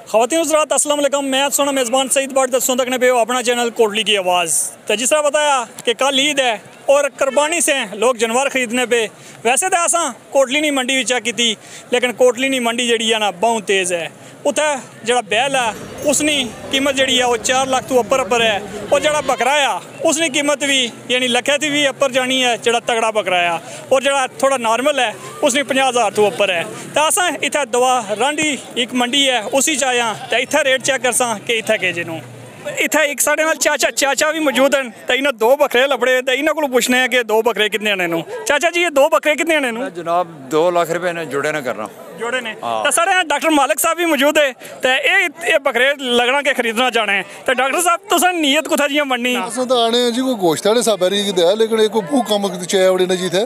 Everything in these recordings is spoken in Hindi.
ख़वातीन हज़रात अस्सलाम वालेकुम। मैं सोना मेज़बान सईद बाट दसों तक ने पे अपना चैनल कोटली की आवाज़। तो जिस तरह बताया कि कल ईद है और कुर्बानी से लोग जानवर खरीदने पे वैसे तो असा कोटली नी मंडी चेक की थी, लेकिन कोटली नी मंडी जी है ना बहुत तेज़ है। उत्थे जड़ा बैल है उसकी कीमत जी है वो 4 लाख तो उपर है, और जड़ा बकरा है उसकी कीमत भी यानी लखे थी भी उपर जानी है जड़ा तगड़ा बकरा है, और जड़ा थोड़ा नॉर्मल है उसकी 50,000 तो उपर है। तो असा इत्थे दवा रांडी एक मंडी है उसी च आया तो इत्थे रेट चेक करसा कि इत्थे के जिनू इत्थे एक साढ़े नाल चाचा भी मौजूद हैं। तो इन्हें 2 बकरे लभड़े तो इन्हों को पूछने हैं कि 2 बकरे कितने आने नू। चाचा जी ये 2 बकरे कितने आने नू? जनाब 2 लाख रुपए ने जुड़े ना करना जोड़े ने। तो साढ़े डॉक्टर मालिक साहब भी मौजूद है। तो ये बकरे लगना के खरीदना चाहने हैं तो डॉक्टर साहब तुसें नीयत कुत्थै जियां बननी? असें तो आने जी कोई गोश्त आह्ले स्हाबै दी ते है, लेकिन एक भू कम चाहिए बड़े ने जी थे।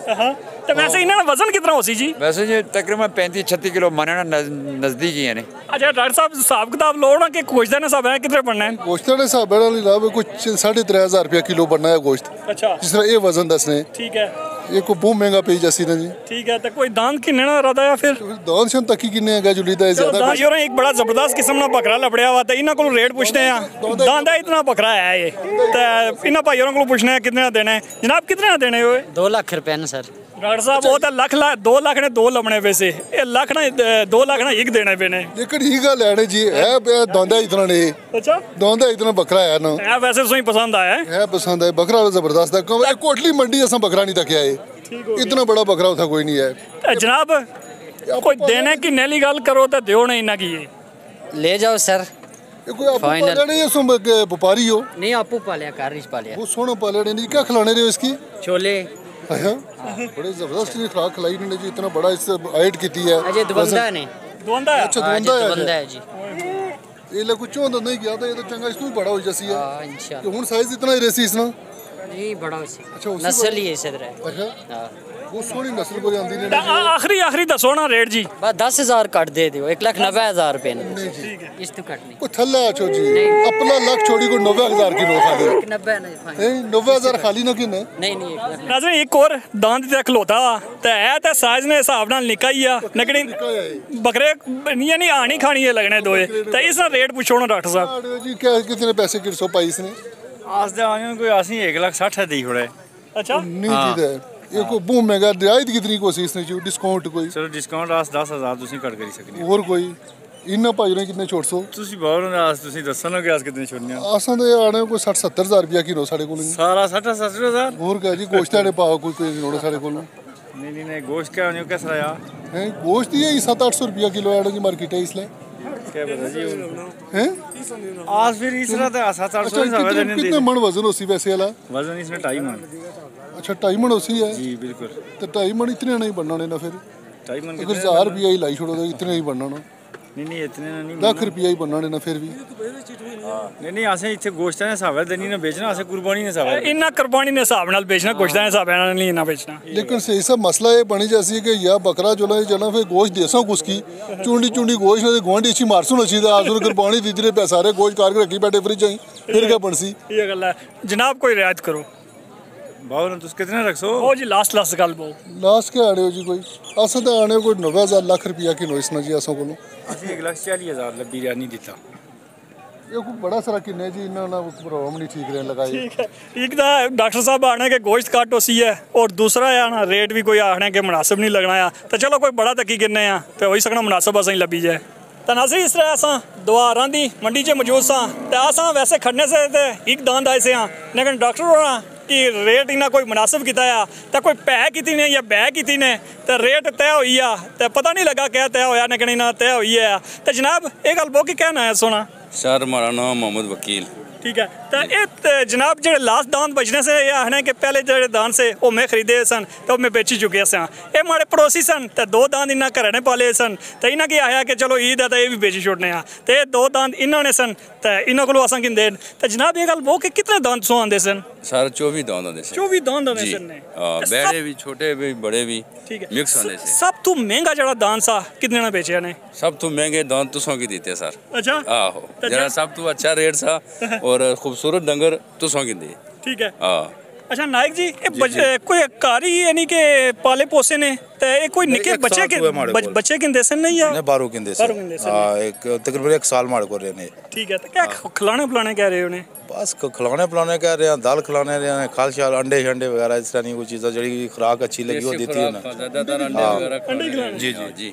तो वैसे इन्होंने वजन कितना हो सी जी? वैसे जी तकरीबन 35-36 किलो माने ना नजदीक ही है ने। अच्छा डॉक्टर साहब हिसाब किताब लो ना कि गोश्त ने हिसाब है कितने बनना है? गोश्त आह्ले स्हाबै नाल लाभ कुछ 3,500 रुपया किलो बनना है गोश्त। अच्छा जिस तरह ये वजन दसने ठीक है, ये को बहुत महंगा पे जैसी ना जी। ठीक है। तो कोई दांत किन्ने ना रहा या फिर दान शन तक ही किन्ने है जुली दा ज्यादा दांत योर एक बड़ा जबरदस्त किस्म ना बकरा लबड़िया हुआ तो इन्हां को रेट पूछते हैं। दांत इतना बकरा है ये तो इन्हां भाइयों को पूछने हैं कितने देने जनाब, कितने देने हुए? 2 लाख रुपए ने सर। डॉक्टर साहब वो तो लाख 2 लाख ने 2 लबने पैसे ये लाख ना 2 लाख ना एक देने पे ने। लेकिन ही गल है जी है दांदा इतना ने। अच्छा दांदा इतना बकरा है ना है वैसे तुझे पसंद आया है पसंद है बकरा जबरदस्त है। कम कोटली मंडी असा बकरा नहीं तकिया है, इतना बड़ा बकरा उथा कोई नहीं है। जनाब कोई देने की नैली गल करो तो दियो नहीं ना की ले जाओ सर। ये कोई आपको पाले नहीं सुन व्यापारी हो? नहीं आपू पालिया कार पालिया वो सोना पाले नहीं क्या खिलाने रहे हो इसकी? छोले। बड़े जबरदस्त खुराक खिलाई ने जी, इतना बड़ा इस हाइट की है। अजय दुबंदा ने दुबंदा है। अच्छा दुबंदा है जी। ये ले कुछ होंदा नहीं गया था, ये तो चंगा इसको भी बड़ा हो जैसी है। हां इंशाल्लाह। कि हुन साइज इतना ही रेसी इसना नहीं बड़ा उसी। अच्छा नस्ल ही ऐसे रहा है। अच्छा हां वो सोनी नस्ल को आंदी ने। आखिरी दसो ना रेट जी। बस 10,000 कट दे दियो, 1,90,000 रुपए ने। नहीं जी इस तो कट नहीं को थल्ला छो जी अपना लाख छोड़ी को 90,000 की नो खाली 90 नहीं फाइन। ए 90,000 खाली ना किने नहीं 1,00,000। नाज़रीन एक और दांत ते खलोता ते है ते साइज ने हिसाब नाल निका ही आ, लेकिन बकरे नहीं नहीं आनी खानी है लगने दोए तो इसका रेट पूछो ना डॉक्टर साहब जी क्या कितने पैसे किसो पाई इसने? आज दे आने कोई आसी 1,60,000 दी छोड़े। अच्छा नहीं जी दे ये को बूम मेगा रियायत कितनी कोशिश ने जी डिस्काउंट कोई? चलो डिस्काउंट आज 10,000 ਤੁਸੀਂ ਕੱਟ ਕਰੀ ਸਕਨੀ और कोई इन्ना भाई ने कितने छोड़ सो? ਤੁਸੀਂ ਬਾਹਰ ਨੂੰ ਆਸ ਤੁਸੀਂ ਦੱਸੋ ਨਾ ਕਿ ਆਸ ਕਿਤਨੇ ਛੋੜਨੀਆਂ आसा दे आने को 60-70,000 रुपया किलो साढ़े को ਸਾਰਾ 60-70,000 और क्या जी गोश्त आने पाओ कोई नोड़े साढ़े को नहीं गोश्त क्या होने कैसा आया हैं गोश्त ये 700-800 रुपया किलो है जी मार्केट है इसलिए क्या पता जी हैं आज फिर इस रात 700 कितने मन वजन होसी वैसे वाला? वजन इसमें 2.5 मन। अच्छा 2.5 मन होसी है जी बिल्कुल। तो 2.5 मन इतने नहीं बनना ना फिर 2.5 मन अगर 1000 रुपया ही लाई छोड़ो तो इतने ही बनना ना। नहीं इतने नहीं लाख रुपया ही बनना ना फिर भी नहीं असें इतने गोश्त ने हिसाब देनी ना बेचना असें कुर्बानी ने हिसाब इन्ना कुर्बानी ने हिसाब नाल बेचना गोश्त ने हिसाब नाल नहीं इन्ना बेचना। लेकिन सही सब मसला ये बनी जैसी है कि या बकरा चला फिर गोश्त देसा उसकी चुंडी गोश्त ने गुआंढी अच्छी मारसू नची दा आसुर कुर्बानी दीदी पे सारे गोश्त कार रखी बैठे फ्रिज आई फिर क्या बनसी? ये गल है जनाब कोई रियायत करो बावन तुस कितने रखसो? ओ जी लास्ट गल बोल लास्ट के आने हो जी कोई अस तो आने कोई 90,000 लाख रुपया किलो इसना जी असों को 1,40,000 लब्बी नहीं दिता ये कोई बड़ा सारा किन्ने जी इन्ना ना प्रॉब्लम नहीं ठीक रहने लगा। ठीक है एक दा डॉक्टर साहब आने के गोश्त काट होसी है और दूसरा है ना रेट भी कोई आने के मुनासिब नहीं लगना है तो चलो कोई बड़ा तकी किन्ने आ तो वही सकना मुनासिब असें लब्भी जाए। तो नाज़रीन इस तरह असा दुआ रांदी मंडी च मौजूद सा तो असा वैसे खड़ने से एक दांत आए से हाँ, लेकिन डॉक्टर होना कि रेट इन्ना कोई मुनासिब किया है तो कोई पै की ने या बै की ने तो रेट तय हुई आ तो पता नहीं लगा क्या तय होया लेकिन इन्ना तय हुई है। तो जनाब एक गल बहुत कहना है सोना सर हमारा नाम मोहम्मद वकील। ठीक है तो ये जनाब जो लास्ट दांत बचने से ये आखने कि पहले जो दांत से वो मैं खरीदे सन तो मैं बेची चुके सन ये हमारे पड़ोसी सन तो 2 दांत इन्हें घर ने पाले सन तो इन्हें की आया कि चलो ईद है तो ये भी बेची छोड़ने तो ये 2 दांत इन्होंने सन तो इन्हों को असा किंदे तो जनाब ये गल वो कि कितने दांत सो आते सन? सर 24 दांत आते सन। 24 दांत आते सन ने बड़े भी छोटे भी बड़े भी ठीक है मिक्स आते सन। सब तो महंगा जड़ा दांत सा कितने ने बेचे ने? सब तो महंगे दांत तुसों की देते सर। अच्छा आहो जरा सब तो अच्छा रेट सा और खूबसूरत डंगर तुसों की दे। ठीक है हां अच्छा नायक जी कोई कारी यानी कि पाले पोसे ने ते कोई निके बच्चे के बच्चे किंदे सन नहीं या ने बारो किंदे सन हां एक तकरीबन 1 साल मार को रहने ठीक है तो क्या खिलाने पिलाने कह रहे हो ने बस खिलाने पिलाने कह रहे हैं दाल खिलाने रहे हैं खाल शाल अंडे शंडे वगैरह इस तरह की कोई चीज़ जड़ी खुराक अच्छी लगी वो देती है ना ज़्यादातर अंडे वगैरह जी जी जी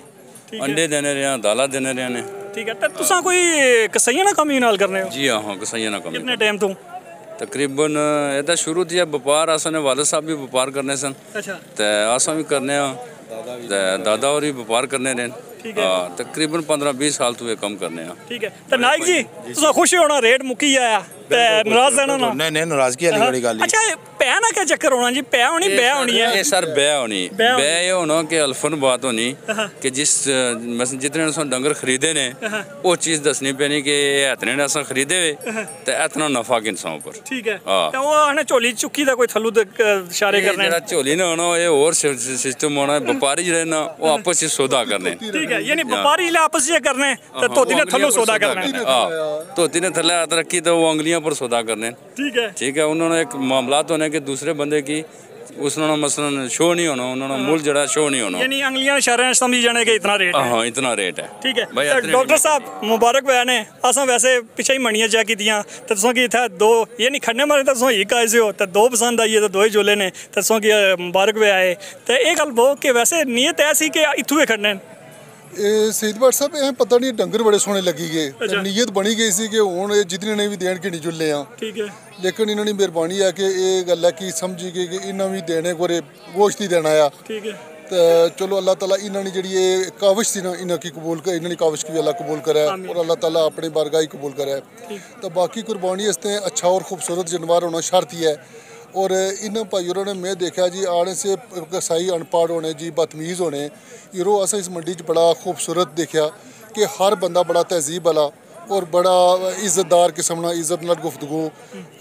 अंडे देने रहे हैं दाला देने रहे हैं ठीक है तो तुसा कोई कसाईया ना कमी नाल करने हो जी हां कसाईया ना कमी कितने टाइम तो तकरीबन ਇਹਦਾ ਸ਼ੁਰੂ ਤੋਂ ਵਪਾਰ ਆਸਾਂ ਨੇ ਵਾਲਦ ਸਾਹਿਬ ਵੀ ਵਪਾਰ ਕਰਨੇ ਸਨ ਅੱਛਾ ਤੇ ਆਸਾਂ ਵੀ ਕਰਨੇ ਆ ਤੇ ਦਾਦਾ ਹੋਰ ਵੀ ਵਪਾਰ ਕਰਨੇ ਨੇ ਹਾਂ ਤਕਰੀਬਨ 15-20 ਸਾਲ ਤੋਂ ਇਹ ਕੰਮ ਕਰਨੇ ਆ ਠੀਕ ਹੈ ਤੇ ਨਾਇਕ ਜੀ ਤੁਸੀਂ ਖੁਸ਼ ਹੋਣਾ ਰੇਟ ਮੁੱਕੀ ਆਇਆ ਤੇ ਨਾਰਾਜ਼ ਰਹਿਣਾ ਨਾ नहीं नहीं नाराजगी वाली बड़ी गल अच्छा पै ना क्या चक्कर होना जी पै होनी बै होनी है ये सर बै होनी बै ये होना कि अल्फन बात होनी कि जिस मसलन जितने ने डंगर खरीदे ने वो चीज़ दसनी पैनी कि इतने ने असां खरीदे वे ते इतना नफा किनसा ऊपर ठीक है तो वो आने झोली चुक्की दा कोई थल्लू इशारे करने जेड़ा झोली ने होना ये और सिस्टम होना व्यापारी जेह्ड़े ना वो आपस च सौदा करने ठीक है यानी व्यापारी ले आपस च करने ते धोती ने थल्लू सौदा करना हां धोती ने थल्ले हाथ रखी तो वो उंगलियां पर सौदा करने ठीक है उन्होंने एक मामलात होने के दूसरे बंदे की उसने मसलन शो नहीं होना उन्होंने मूल जड़ा शो नहीं होना यानी अंगलियां इशारे समझ जाने के इतना रेट है हां इतना रेट है ठीक है डॉक्टर साहब मुबारक बयान है असा वैसे पिछे ही मणियां जा की दियां ते तुसां की इत्थे दो यानी खन्ने मारे तुसां एक आए से हो ते दो पसंद आई ते दो ही जोले ने ते तुसां की मुबारक बयान है ते एक गल बहु कि वैसे नीयत ऐसी कि इत्थू ही खड़ने शहीद भट्ट साहब ਇਹ ਪਤਾ ਨਹੀਂ ਡੰਗਰ ਬੜੇ ਸੋਹਣੇ ਲੱਗੀ ਗਏ ਨੀਅਤ ਬਣੀ ਗਈ ਸੀ ਕਿ ਹੁਣ ਇਹ ਜਿਤਨੇ ਨੇ ਵੀ ਦੇਣ ਕਿ ਨਹੀਂ ਚੁੱਲੇ ਆ ਠੀਕ ਹੈ ਲੇਕਿਨ ਇਹਨਾਂ ਦੀ ਮਿਹਰਬਾਨੀ ਹੈ ਕਿ ਇਹ ਗੱਲ ਹੈ ਕਿ ਸਮਝੀ ਗਈ ਕਿ ਇਹਨਾਂ ਵੀ ਦੇਣੇ ਕੋਰੇ ਗੋਸ਼ਤ ਹੀ ਦੇਣਾ ਆ ਠੀਕ ਹੈ तो चलो अल्लाह ताला इन्होंने जी ये काविश थी ना इन्हों की कबूल कर इन्होंने काविश की भी अल्लाह कबूल करा है और अल्लाह ताला अपने बारगाह ही कबूल करा है तो बाकी कुर्बानी इसते अच्छा और खूबसूरत जानवर होना शर्त ही है और इन भाइयों ने मैं देखा जी आने से कसाई अनपढ़ होने जी बदतमीज़ होने यूरो असा इस मंडी च बड़ा खूबसूरत देखा कि हर बंदा बड़ा तहजीब वाला और बड़ा इज़्ज़तदार किस्म ना इज़्ज़त नाल गुफ्तगू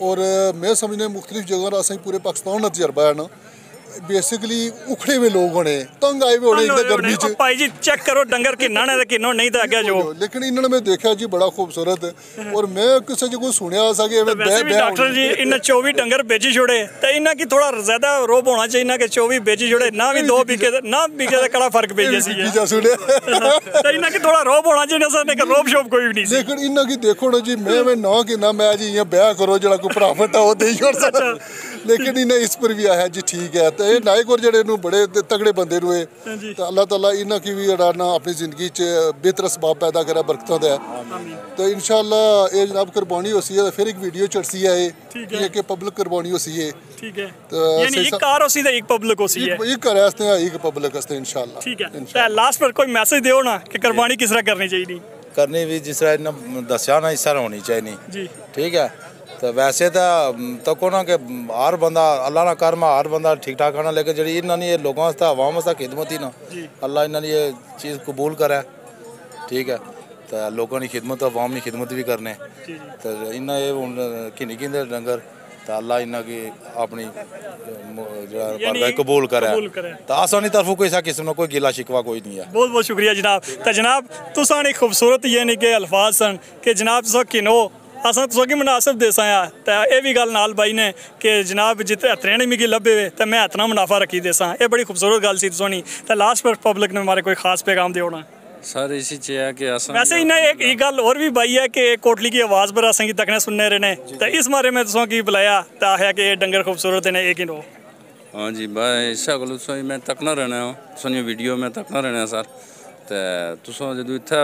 और मैं समझने मुख्तलिफ जगह असें पूरे पाकिस्तान का तजर्बा है ना बेसिकली उखड़े हुए लोग होने तंग आए हुए होने इधर गर्मी च भाई जी चेक करो डंगर किन्ना ने किन्नो नहीं तो आगे जो लेकिन इन्होंने मैं देखा जी बड़ा खूबसूरत और मैं किसी जो सुनिया सा कि वैसे भी डॉक्टर जी इन 24 डंगर बेची छोड़े तो इन्ना की थोड़ा ज्यादा रोब होना चाहिए ना कि 24 बेची छोड़े ना भी 2 बीघे ना बीघे का कड़ा फर्क पेजे सी है तो इन्ना की थोड़ा रोब होना चाहिए सर ने रोब शोब कोई भी नहीं लेकिन इन्ना की देखो ना जी मैं ना कि ना मैं जी ये ब्याह करो जड़ा कोई प्रॉफिट है वो दे छोड़ सकता लेकिन इन्हें इस पर भी आया जी ठीक है तो ये नायक और जड़े बड़े तगड़े बंदे हुए तो अल्लाह ताला इन्हों की भी ना अपनी जिंदगी च बेहतर असबाब पैदा करा बरकतों दे तो इंशाल्लाह ये जनाब कुर्बानी हो सी है फिर एक वीडियो चढ़सी है कि पब्लिक कुर्बानी हो सी है ठीक है तो यानी एक कार हो सी है एक पब्लिक हो सी है एक कर वास्ते एक पब्लिक वास्ते इंशाल्लाह ठीक है तो लास्ट पर कोई मैसेज दियो ना कि कुर्बानी किस तरह करनी चाहिए करनी भी जिस तरह इन्होंने दसिया ना इस तरह होनी चाहिए जी ठीक है तो वैसे तो को ना कि हर बंदा अल्लाह ना कर में हर बंदा ठीक ठाक आना लेकिन जी इन्होंने ये लोगों वास्ते आवाम वास्ते खिदमत ही ना अल्लाह इन्होंने ये चीज़ कबूल करे ठीक है तो लोगों की खिदमत आवाम की खिदमत भी करने तो इन्हें ये हूँ किन्नी किन्ने डंगर तो अल्लाह इन्हों की अपनी कबूल करे तो आसानी तरफों कोई सा किस्म कोई गिला शिकवा कोई नहीं है बहुत बहुत शुक्रिया जनाब तो जनाब तुसा ने खूबसूरत ये नहीं के अल्फाज सन कि जनाब तुसा किनो असा तुसा की मुनासिब दे सां तो यह भी गल नाल बाई ने कि जनाब जितने हत्रे ने मिगी लभे तो मैं इतना मुनाफा रखी दे सां ये बड़ी खूबसूरत गल सी तुसा तो लास्ट पर पब्लिक ने हमारे कोई खास पैगाम दे होना सर इसी च है कि वैसे इन्हें एक गल और भी बाई है कि कोटली की आवाज़ पर असें तकने सुनने रहे तो इस बारे में तुसा की बुलाया तो आया कि डंगर खूबसूरत ने एक ही नो हाँ जी भाई इस गल मैं तकना रहना सुनिए वीडियो में तकना रहना सर तो तुसा जो इत्थे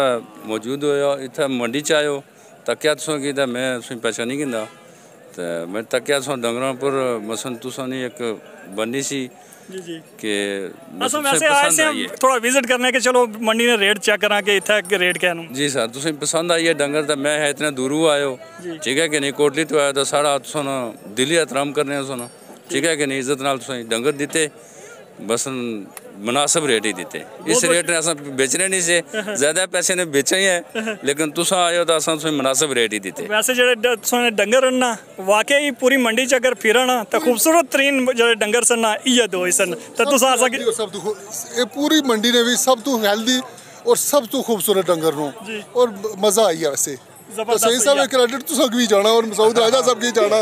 मौजूद हो इत्थे मंडी च आयो तकिया तुसा की मैं पहचानी गिंदा तो मैं तकिया तुसा डंगरां पर मसन तुसा ने एक बनी सी जी कि वैसे आए से थोड़ा विजिट करने के चलो मंडी ने रेट चेक करा कि इत्थे रेट क्या नु जी सर तुसें पसंद आई है डंगर तो मैं इतने दूरों आयो ठीक है कि नहीं कोटली तो आया तो सारा तुसा दिली एहतराम करने सुनो ठीक है कि नहीं इज्जत नाल तुसें डंगर दिते बस मुनासिब रेट ही दिते इस रेट ने असा बेचने नहीं से ज्यादा पैसे ने बेचे ही है लेकिन तुसा आयो तो असा मुनासिब रेट ही दिते वैसे जेडे तुसां डंगर ना वाकई पूरी मंडी च अगर फिरना तो खूबसूरत तरीन जेडे डंगर सन ना इये दो ही सन तो तुसा आसा कि सब तो ये पूरी मंडी ने भी सब तो हेल्दी और सब तो खूबसूरत डंगर नो और मजा आई है वैसे जबरदस्त सही साहब क्रेडिट तुसा भी जाना और मसूद राजा साहब की जाना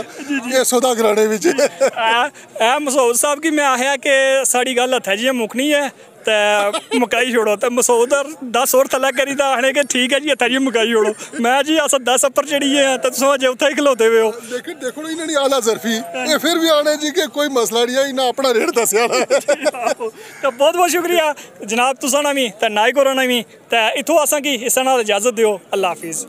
ये सौदा कराने विच ए मसूद साहब की मैं आया कि साड़ी गल हत्थै जी मुकनी है ते मुकाई छोड़ो ते मसूद 10 और थल्ले करी तो आने के ठीक है जी हत्थै जी मुकाई छोड़ो मैं जी अस 10 उपर चढ़िए हैं तो तुस अजे उत्थे ही खलोते हुए हो देखो इन्हों ने आला जरफी ये फिर भी आने जी कि कोई मसला नहीं है इन्हें अपना रेट दसिया तो बहुत बहुत शुक्रिया जनाब तुसा ना भी ते नाइक होरां ना भी ते इत्थों असां की इस नाल इजाजत दियो अल्लाह हाफिज़।